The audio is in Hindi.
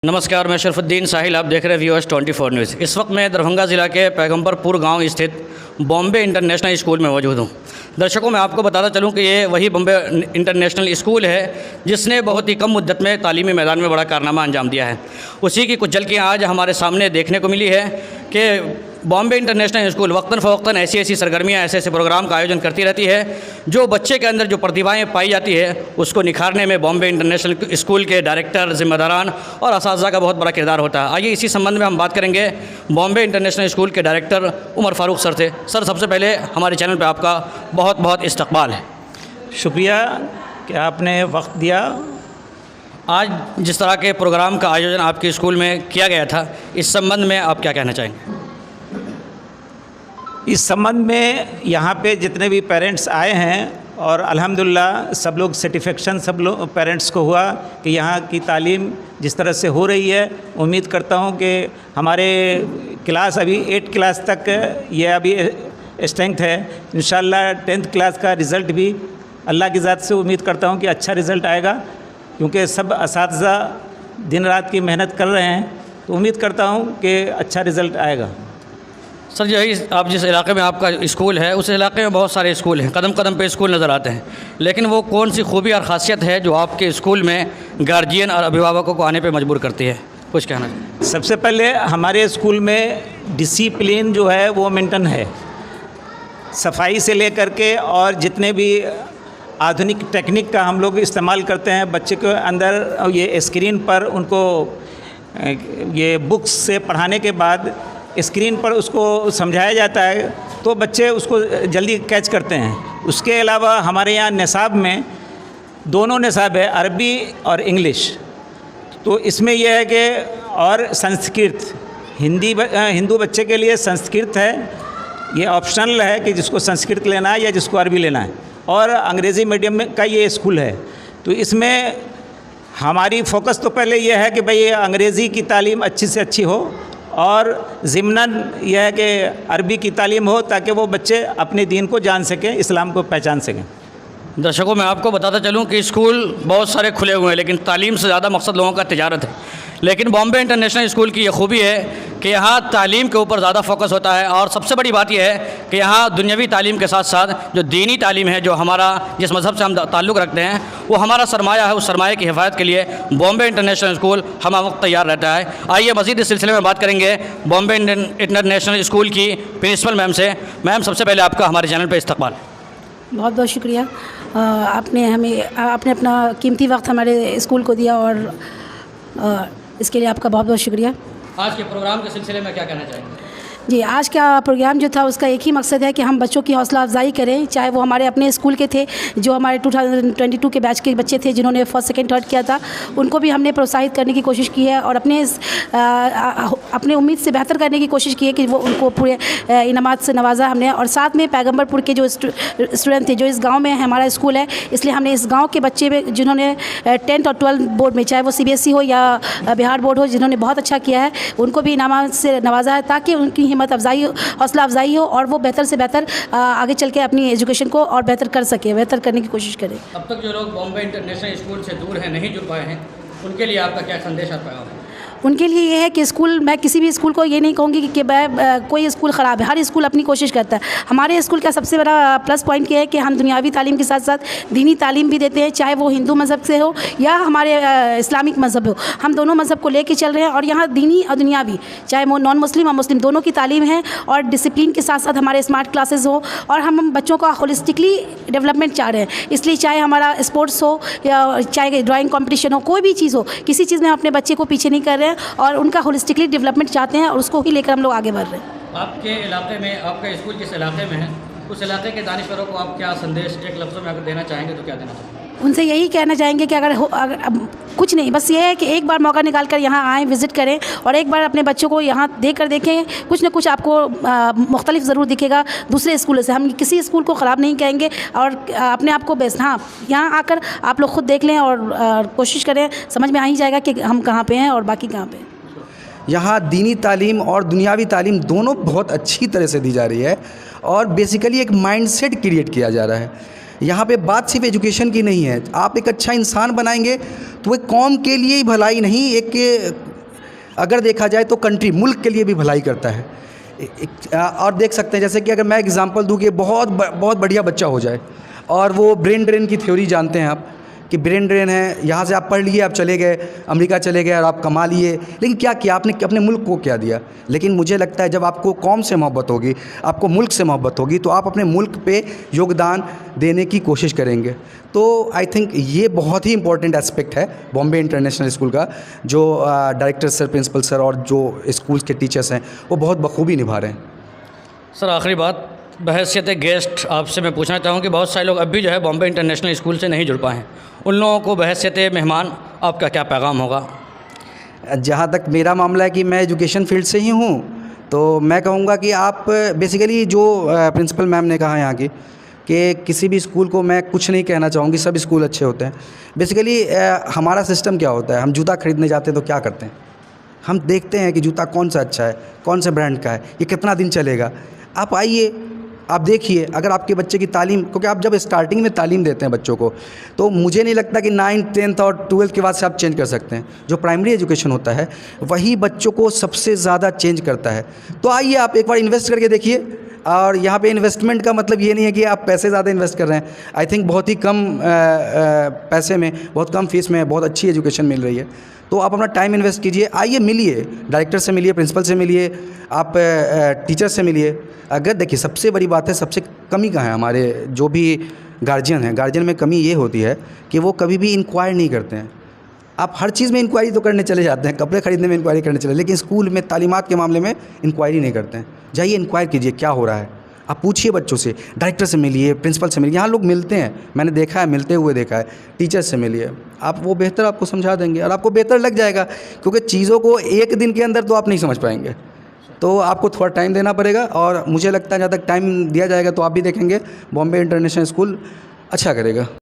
नमस्कार, मैं शरफुद्दीन साहिल, आप देख रहे हैं व्यूअर्स 24 न्यूज़। इस वक्त मैं दरभंगा ज़िला के पैगम्बरपुर गांव स्थित बॉम्बे इंटरनेशनल स्कूल में मौजूद हूं। दर्शकों, मैं आपको बताता चलूं कि ये वही बॉम्बे इंटरनेशनल स्कूल है जिसने बहुत ही कम मुद्दत में तालीमी मैदान में बड़ा कारनामा अंजाम दिया है। उसी की कुछ झलकियाँ आज हमारे सामने देखने को मिली है कि बॉम्बे इंटरनेशनल स्कूल वक्तन फ़वक्तन ऐसी सरगर्मियाँ, ऐसे प्रोग्राम का आयोजन करती रहती है। जो बच्चे के अंदर जो प्रतिभाएँ पाई जाती है उसको निखारने में बॉम्बे इंटरनेशनल स्कूल के डायरेक्टर, ज़िम्मेदारान और असातिज़ा का बहुत बड़ा किरदार होता है। आइए इसी संबंध में हम बात करेंगे बॉम्बे इंटरनेशनल स्कूल के डायरेक्टर उमर फ़ारूक सर से। सर, सबसे पहले हमारे चैनल पर आपका बहुत बहुत इस्तकबाल है। शुक्रिया कि आपने वक्त दिया। आज जिस तरह के प्रोग्राम का आयोजन आपके स्कूल में किया गया था, इस संबंध में आप क्या कहना चाहेंगे? इस संबंध में यहाँ पे जितने भी पेरेंट्स आए हैं और अल्हम्दुलिल्लाह सब लोग सेटिस्फेक्शन सब लोग पेरेंट्स को हुआ कि यहाँ की तालीम जिस तरह से हो रही है। उम्मीद करता हूँ कि हमारे क्लास अभी 8 क्लास तक ये अभी स्ट्रेंथ है। इंशाल्लाह 10th क्लास का रिज़ल्ट भी अल्लाह की ज़ात से उम्मीद करता हूँ कि अच्छा रिज़ल्ट आएगा, क्योंकि सब असातिज़ा दिन रात की मेहनत कर रहे हैं। तो उम्मीद करता हूँ कि अच्छा रिज़ल्ट आएगा। सर, यही आप जिस इलाके में आपका स्कूल है उस इलाके में बहुत सारे स्कूल हैं, कदम कदम पे स्कूल नज़र आते हैं, लेकिन वो कौन सी खूबी और ख़ासियत है जो आपके स्कूल में गार्जियन और अभिभावकों को आने पे मजबूर करती है? कुछ कहना चाहिए। सबसे पहले हमारे स्कूल में डिसिप्लिन जो है वो मेंटेन है। सफाई से लेकर के और जितने भी आधुनिक टेक्निक का हम लोग इस्तेमाल करते हैं, बच्चे के अंदर ये स्क्रीन पर उनको ये बुक्स से पढ़ाने के बाद स्क्रीन पर उसको समझाया जाता है तो बच्चे उसको जल्दी कैच करते हैं। उसके अलावा हमारे यहाँ निसाब में दोनों निसाब है, अरबी और इंग्लिश। तो इसमें यह है कि और संस्कृत, हिंदू बच्चे के लिए संस्कृत है, ये ऑप्शनल है कि जिसको संस्कृत लेना है या जिसको अरबी लेना है। और अंग्रेज़ी मीडियम में का ये स्कूल है। तो इसमें हमारी फोकस तो पहले यह है कि भाई अंग्रेज़ी की तालीम अच्छी से अच्छी हो और ज़िम्नन यह है कि अरबी की तालीम हो, ताकि वो बच्चे अपने दीन को जान सकें, इस्लाम को पहचान सकें। दर्शकों, मैं आपको बताता चलूं कि स्कूल बहुत सारे खुले हुए हैं, लेकिन तालीम से ज़्यादा मकसद लोगों का तिजारत है। लेकिन बॉम्बे इंटरनेशनल स्कूल की ये खूबी है कि यहाँ तालीम के ऊपर ज़्यादा फोकस होता है। और सबसे बड़ी बात यह है कि यहाँ दुनियावी तालीम के साथ साथ जो दीनी तालीम है, जो हमारा जिस मज़हब से हम ताल्लुक़ रखते हैं, वो हमारा सरमाया है। उस सरमाए की हिफाजत के लिए बॉम्बे इंटरनेशनल स्कूल हम वक्त तैयार रहता है। आइए मज़ीद इस सिलसिले में बात करेंगे बॉम्बे इंटरनेशनल स्कूल की प्रिंसिपल मैम से। मैम, सबसे पहले आपका हमारे चैनल पर इस्तकबाल। बहुत बहुत शुक्रिया। आपने अपना कीमती वक्त हमारे स्कूल को दिया और इसके लिए आपका बहुत बहुत शुक्रिया। आज के प्रोग्राम के सिलसिले में क्या कहना चाहेंगे? जी, आज का प्रोग्राम जो था उसका एक ही मकसद है कि हम बच्चों की हौसला अफजाई करें, चाहे वो हमारे अपने स्कूल के थे, जो हमारे 2022 के बैच के बच्चे थे जिन्होंने फर्स्ट सेकंड थर्ड किया था, उनको भी हमने प्रोत्साहित करने की कोशिश की है और अपने उम्मीद से बेहतर करने की कोशिश की है कि वो उनको पूरे इनामात से नवाजा हमने। और साथ में पैगम्बरपुर के जो स्टूडेंट थे, जो इस गाँव में हमारा स्कूल है, इसलिए हमने इस गाँव के बच्चे में जिन्होंने 10th और 12th बोर्ड में, चाहे वो CBSE हो या बिहार बोर्ड हो, जिन्होंने बहुत अच्छा किया है, उनको भी इनामात से नवाजा है, ताकि उनकी हिम्मत अफजाई, हौसला अफजाई हो और वो बेहतर से बेहतर आगे चल के अपनी एजुकेशन को और बेहतर कर सके, बेहतर करने की कोशिश करें। अब तक जो लोग बॉम्बे इंटरनेशनल स्कूल से दूर हैं, नहीं जुड़ पाए हैं, उनके लिए आपका क्या संदेश आता है? उनके लिए ये है कि स्कूल, मैं किसी भी स्कूल को ये नहीं कहूँगी कि कोई स्कूल ख़राब है, हर स्कूल अपनी कोशिश करता है। हमारे स्कूल का सबसे बड़ा प्लस पॉइंट ये है कि हम दुनियावी तालीम के साथ साथ दीनी तालीम भी देते हैं, चाहे वो हिंदू मज़हब से हो या हमारे इस्लामिक मज़हब हो। हम दोनों मज़हब को लेके चल रहे हैं और यहाँ दीनी और दुनियावी, चाहे वो नॉन मुस्लिम और मुस्लिम, दोनों की तालीम है। और डिसिप्लिन के साथ साथ हमारे स्मार्ट क्लासेस हो और हम बच्चों का होलिस्टिकली डेवलपमेंट चाह रहे हैं। इसलिए चाहे हमारा स्पोर्ट्स हो या चाहे ड्राइंग कॉम्पिटिशन हो, कोई भी चीज़ हो, किसी चीज़ में हम अपने बच्चे को पीछे नहीं कर रहे हैं और उनका होलिस्टिकली डेवलपमेंट चाहते हैं और उसको ही लेकर हम लोग आगे बढ़ रहे हैं। आपके इलाके में, आपका स्कूल जिस इलाके में है, उस इलाके के दानिशवरों को आप क्या संदेश एक लफ्ज़ों में अगर देना चाहेंगे तो क्या देना चाहेंगे? उनसे यही कहना चाहेंगे कि अगर कुछ नहीं, बस ये है कि एक बार मौका निकाल कर यहाँ आएँ, विज़िट करें और एक बार अपने बच्चों को यहाँ देखें। कुछ ना कुछ आपको मुख्तलिफ ज़रूर दिखेगा दूसरे स्कूलों से। हम किसी स्कूल को ख़राब नहीं कहेंगे और अपने आप को बेस्ट, हाँ, यहाँ आकर आप लोग खुद देख लें और कोशिश करें, समझ में आ ही जाएगा कि हम कहाँ पे हैं और बाकी कहाँ पे हैं। यहाँ दीनी तालीम और दुनियावी तालीम दोनों बहुत अच्छी तरह से दी जा रही है और बेसिकली एक माइंडसेट क्रिएट किया जा रहा है। यहाँ पे बात सिर्फ एजुकेशन की नहीं है। आप एक अच्छा इंसान बनाएंगे तो एक कौम के लिए ही भलाई नहीं, एक अगर देखा जाए तो कंट्री, मुल्क के लिए भी भलाई करता है। और देख सकते हैं जैसे कि अगर मैं एग्जांपल दूं कि बहुत बढ़िया बच्चा हो जाए और वो ब्रेन ड्रेन की थ्योरी जानते हैं आप कि ब्रेन ड्रेन है, यहाँ से आप पढ़ लिए, आप चले गए अमेरिका चले गए और आप कमा लिए, लेकिन क्या किया आपने, अपने मुल्क को क्या दिया? लेकिन मुझे लगता है जब आपको कौम से मोहब्बत होगी, आपको मुल्क से मोहब्बत होगी, तो आप अपने मुल्क पे योगदान देने की कोशिश करेंगे। तो आई थिंक ये बहुत ही इंपॉर्टेंट एस्पेक्ट है बॉम्बे इंटरनेशनल स्कूल का, जो डायरेक्टर सर, प्रिंसिपल सर और जो स्कूल के टीचर्स हैं वो बहुत बखूबी निभा रहे हैं। सर आखिरी बात, बहैसियत गेस्ट आपसे मैं पूछना चाहूँ कि बहुत सारे लोग अब भी जो है बॉम्बे इंटरनेशनल स्कूल से नहीं जुड़ पाए हैं, उन लोगों को बहैसियत मेहमान आपका क्या पैगाम होगा? जहाँ तक मेरा मामला है कि मैं एजुकेशन फील्ड से ही हूँ, तो मैं कहूँगा कि आप बेसिकली जो प्रिंसिपल मैम ने कहा यहाँ की कि किसी भी स्कूल को मैं कुछ नहीं कहना चाहूँगी, सब स्कूल अच्छे होते हैं। बेसिकली हमारा सिस्टम क्या होता है, हम जूता खरीदने जाते हैं तो क्या करते हैं, हम देखते हैं कि जूता कौन सा अच्छा है, कौन से ब्रांड का है, ये कितना दिन चलेगा। आप आइए, आप देखिए, अगर आपके बच्चे की तालीम, क्योंकि आप जब स्टार्टिंग में तालीम देते हैं बच्चों को, तो मुझे नहीं लगता कि 9th 10th और 12th के बाद से आप चेंज कर सकते हैं। जो प्राइमरी एजुकेशन होता है वही बच्चों को सबसे ज़्यादा चेंज करता है। तो आइए, आप एक बार इन्वेस्ट करके देखिए। और यहाँ पे इन्वेस्टमेंट का मतलब ये नहीं है कि आप पैसे ज़्यादा इन्वेस्ट कर रहे हैं। आई थिंक बहुत ही कम पैसे में, बहुत कम फीस में बहुत अच्छी एजुकेशन मिल रही है। तो आप अपना टाइम इन्वेस्ट कीजिए, आइए, मिलिए, डायरेक्टर से मिलिए, प्रिंसिपल से मिलिए, आप टीचर से मिलिए। अगर देखिए, सबसे बड़ी बात है, सबसे कमी कहाँ है, हमारे जो भी गार्जियन हैं, गार्जियन में कमी ये होती है कि वो कभी भी इंक्वायर नहीं करते हैं। आप हर चीज़ में इंक्वायरी तो करने चले जाते हैं, कपड़े खरीदने में इंक्वायरी करने चले, लेकिन स्कूल में तालीमात के मामले में इंक्वायरी नहीं करते हैं। जाइए, इंक्वायर कीजिए क्या हो रहा है, आप पूछिए बच्चों से, डायरेक्टर से मिलिए, प्रिंसिपल से मिलिए। यहाँ लोग मिलते हैं, मैंने देखा है, मिलते हुए देखा है। टीचर से मिलिए, आप वो बेहतर आपको समझा देंगे और आपको बेहतर लग जाएगा, क्योंकि चीज़ों को एक दिन के अंदर तो आप नहीं समझ पाएंगे, तो आपको थोड़ा टाइम देना पड़ेगा। और मुझे लगता है जब तक टाइम दिया जाएगा तो आप भी देखेंगे बॉम्बे इंटरनेशनल स्कूल अच्छा करेगा।